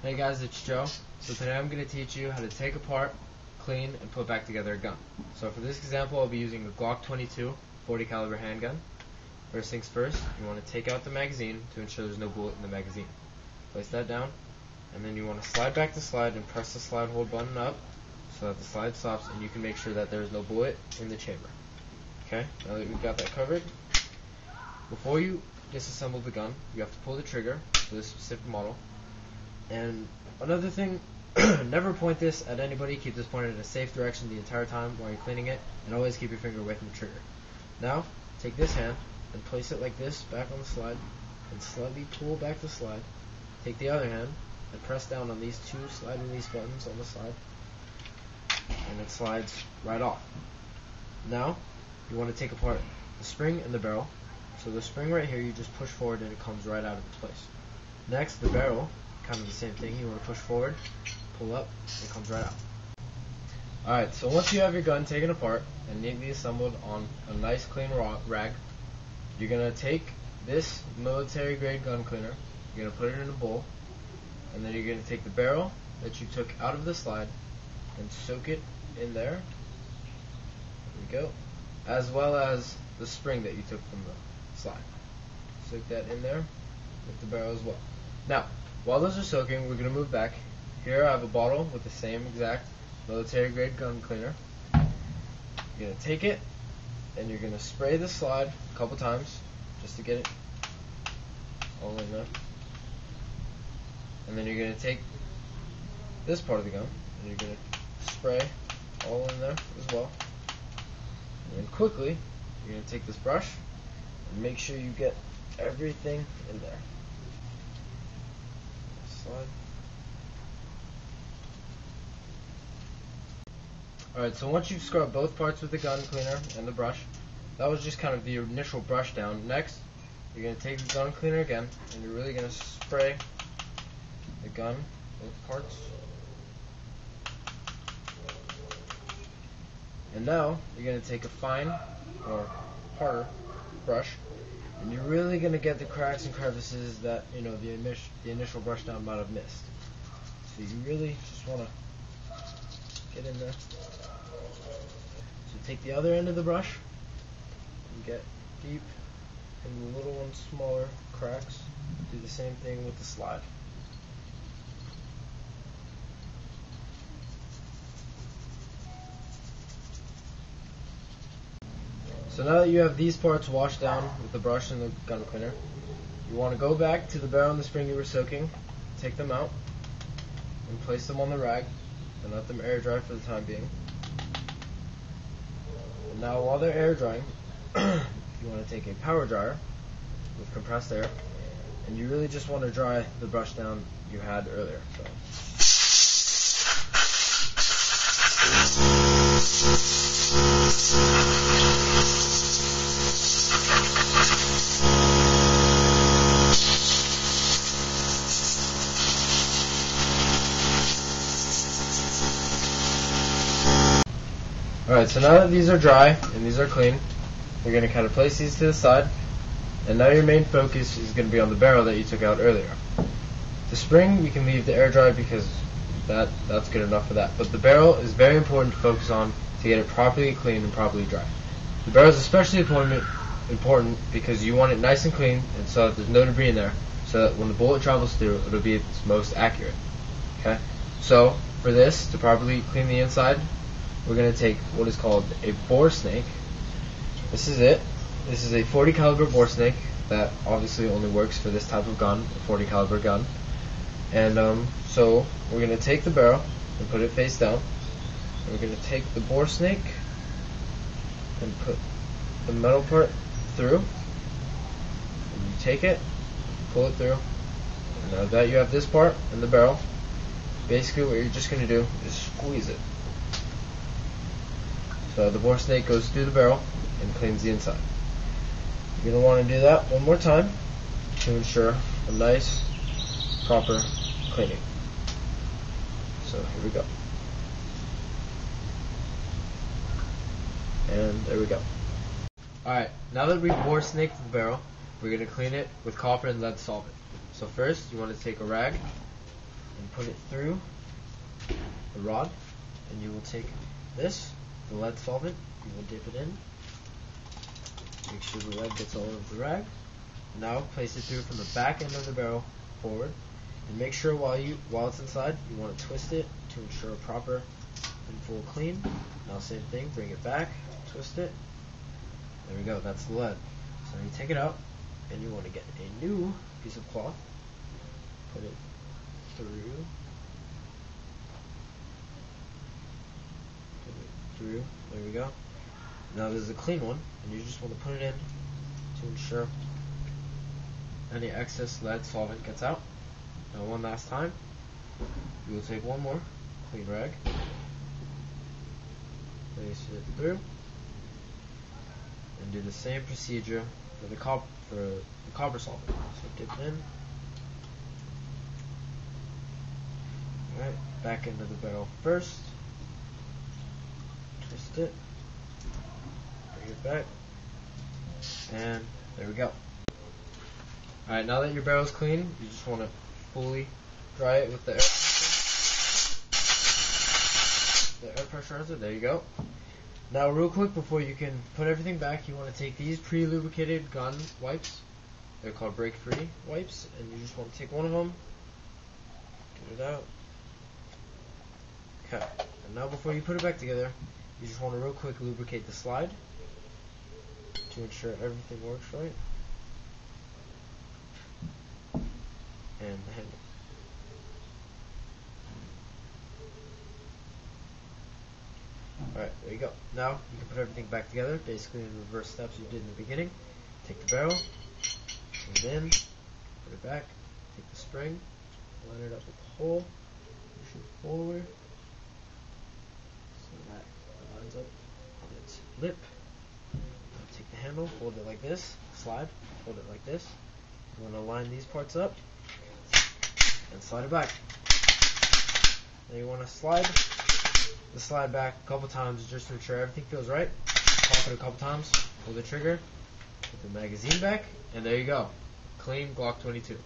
Hey guys, it's Joe. So today I'm going to teach you how to take apart, clean, and put back together a gun. So for this example, I'll be using a Glock 22 40 caliber handgun. First things first, you want to take out the magazine to ensure there's no bullet in the magazine. Place that down, and then you want to slide back the slide and press the slide hold button up so that the slide stops, and you can make sure that there is no bullet in the chamber. Okay, now that we've got that covered, before you disassemble the gun, you have to pull the trigger for this specific model. And another thing, never point this at anybody. Keep this pointed in a safe direction the entire time while you're cleaning it, and always keep your finger away from the trigger. Now, take this hand and place it like this back on the slide, and slightly pull back the slide. Take the other hand and press down on these two slide release buttons on the slide, and it slides right off. Now, you want to take apart the spring and the barrel. So the spring right here, you just push forward and it comes right out of its place. Next, the barrel, kind of the same thing. You want to push forward, pull up, it comes right out. Alright, so once you have your gun taken apart and neatly assembled on a nice clean rag, you're going to take this military grade gun cleaner, you're going to put it in a bowl, and then you're going to take the barrel that you took out of the slide and soak it in there. There we go. As well as the spring that you took from the slide. Soak that in there with the barrel as well. Now, while those are soaking, we're going to move back. Here I have a bottle with the same exact military grade gun cleaner. You're going to take it and you're going to spray the slide a couple times just to get it all in there. And then you're going to take this part of the gun and you're going to spray all in there as well. And then quickly, you're going to take this brush and make sure you get everything in there. Slide. Alright, so once you've scrubbed both parts with the gun cleaner and the brush, that was just kind of the initial brush down. Next, you're going to take the gun cleaner again, and you're really going to spray the gun, both parts. And now, you're going to take a fine, or harder, brush, and you're really going to get the cracks and crevices that, you know, the initial brush down might have missed. So you really just want to get in there. So take the other end of the brush and get deep in the little and smaller cracks. Do the same thing with the slide. So now that you have these parts washed down with the brush and the gun cleaner, you want to go back to the barrel and the spring you were soaking, take them out, and place them on the rag, and let them air dry for the time being. And now while they're air drying, you want to take a power dryer with compressed air, and you really just want to dry the brush down you had earlier. Alright, so now that these are dry and these are clean, you're going to kind of place these to the side, and now your main focus is going to be on the barrel that you took out earlier. The spring you can leave to air dry because that's good enough for that, but the barrel is very important to focus on to get it properly clean and properly dry. The barrel is especially important because you want it nice and clean, and so that there's no debris in there, so that when the bullet travels through, it'll be its most accurate. Okay, so for this, to properly clean the inside, we're going to take what is called a bore snake. This is it. This is a 40 caliber bore snake that obviously only works for this type of gun, a 40 caliber gun. And so we're going to take the barrel and put it face down. And we're going to take the bore snake and put the metal part through. And you take it, pull it through. And now that you have this part and the barrel, basically what you're just going to do is squeeze it. So the bore snake goes through the barrel and cleans the inside. You're going to want to do that one more time to ensure a nice, proper cleaning. So here we go. And there we go. Alright, now that we've bore snaked the barrel, we're going to clean it with copper and lead solvent. So first, you want to take a rag, and put it through the rod, and you will take this, the lead solvent, you will dip it in, make sure the lead gets all over the rag. Now place it through from the back end of the barrel forward, and make sure while it's inside, you want to twist it to ensure a proper and full clean. Now same thing, bring it back, twist it. There we go, that's the lead. So you take it out, and you want to get a new piece of cloth, put it through, there we go. Now there's a clean one, and you just want to put it in to ensure any excess lead solvent gets out. Now one last time, you will take one more clean rag, place it through, and do the same procedure for the copper solvent. So dip it in, alright, back into the barrel first, twist it, bring it back, and there we go. Alright, now that your barrel is clean, you just want to fully dry it with the air pressurizer. There you go. Now real quick, before you can put everything back, you want to take these pre-lubricated gun wipes. They're called break-free wipes, and you just want to take one of them, get it out. Okay, and now before you put it back together, you just want to real quick lubricate the slide to ensure everything works right. And the handle. Alright, there you go. Now you can put everything back together, basically in reverse steps you did in the beginning. Take the barrel, put it in, put it back, take the spring, line it up with the hole, push it forward, so that it lines up on its lip. Now take the handle, hold it like this, slide, hold it like this. You want to line these parts up, and slide it back. Then you want to slide the slide back a couple times just to ensure everything feels right. Pop it a couple times, pull the trigger, put the magazine back, and there you go. Clean Glock 22.